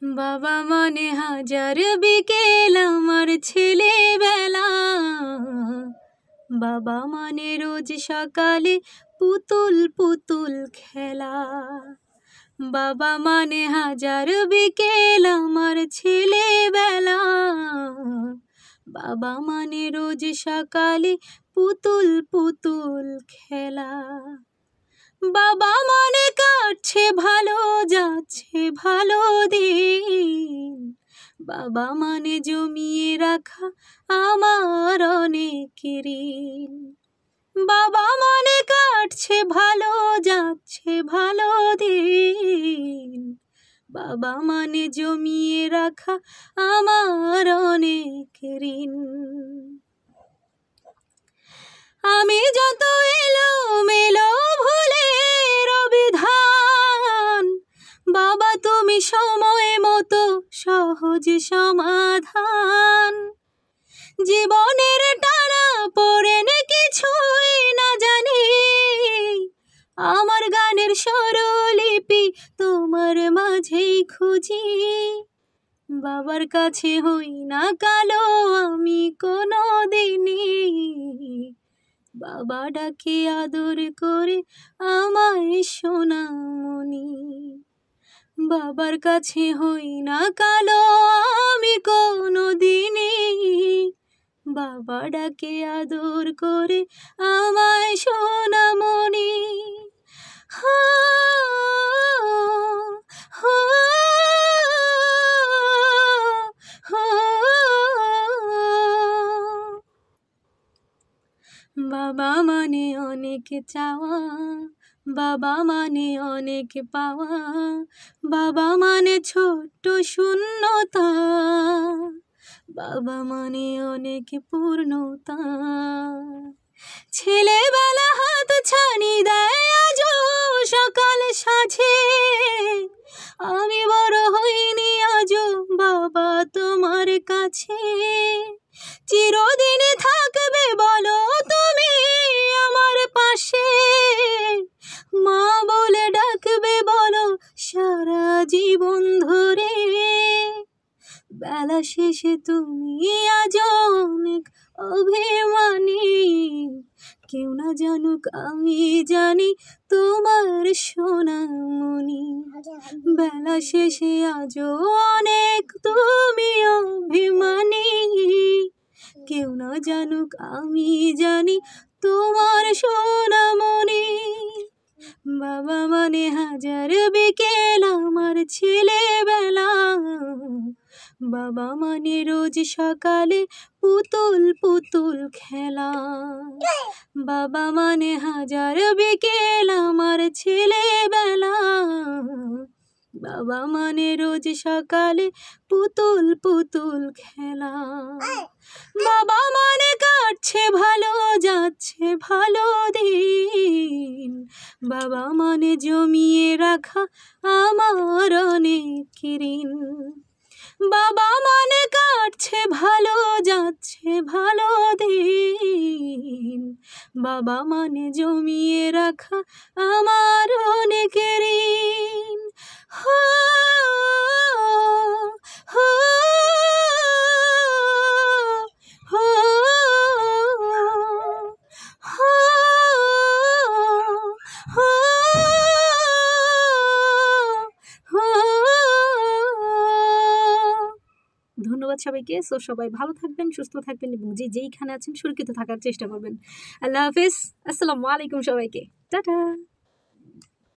বাবা মানে হাজার বিকেল আমার ছেলেবেলা, বাবা মানে রোজ সকালে পুতুল পুতুল খেলা। বাবা মানে হাজার বিকেল আমার ছেলেবেলা, বাবা মানে রোজ সকালে পুতুল পুতুল খেলা। বাবা মানে কাটছে ভালো যাচ্ছে ভালো দিন, বাবা মানে জমিয়ে রাখা আমার অনেক ঋণ। বাবা মানে কাটছে ভালো যাচ্ছে ভালো দিন, বাবা মানে জমিয়ে রাখা আমার অনেক ঋণ। আমি যত এলোমেলো ভুলের অভিধান, বাবা তুমি সময় মতো সহজ সমাধান। জীবনের টানা পড়েন কিছুই না জানি, আমার গানের স্বরলিপি তোমার মাঝেই খুঁজি। বাবার কাছে হই না কালো আমি কোনো দিনই, বাবা ডাকে আদর করে আমায় সোনামণি। বাবার কাছে হই না কালো আমি কোনো দিনই, বাবা ডাকে আদর করে আমায় সোনামণি। হা হা হা। বাবা মানে অনেক চাওয়া, বাবা মানে অনেক পাওয়া, বাবা মানে ছোট্ট শূন্যতা, বাবা মানে অনেক পূর্ণতা। ছেলেবেলা হাত ছানি দেয় আজও সকাল সাঁঝে, আমি বড় হইনি আজও বাবা তোমার কাছে। চিরদিন থাকবে বলো তুমি আমার পাশে, মা বলে ডাকবে বলো সারা জীবন ধরে। বেলা শেষে তুমি আজ অনেক অভিমানী, কেউ না জানুক আমি জানি তোমার সোনামণি। বেলা শেষে আজ অনেক তুমি অভিমানী, কেউ না জানুক আমি জানি তোমার সোনামণি। বাবা মানে হাজার বিকেল আমার ছেলেবেলা, বাবা মানে রোজ সকালে পুতুল পুতুল খেলা। বাবা মানে হাজার বিকেল আমার ছেলেবেলা, বাবা মানে রোজ সকালে পুতুল পুতুল খেলা। বাবা মানে কাটছে ভালো যাচ্ছে ভালো দিন, বাবা মানে জমিয়ে রাখা আমার অনেক ঋণ। বাবা মানে কাটছে ভালো যাচ্ছে ভালো দিন, বাবা মানে জমিয়ে রাখা আমার অনেক ঋণ। হা হা হা হা হা। ধন্যবাদ সবাইকে। সবাই ভালো থাকবেন, সুস্থ থাকবেন এবং যেইখানে আছেন সুরক্ষিত থাকার চেষ্টা করবেন। আল্লাহ হাফেজ, আসসালামু আলাইকুম সবাইকে, টাটা।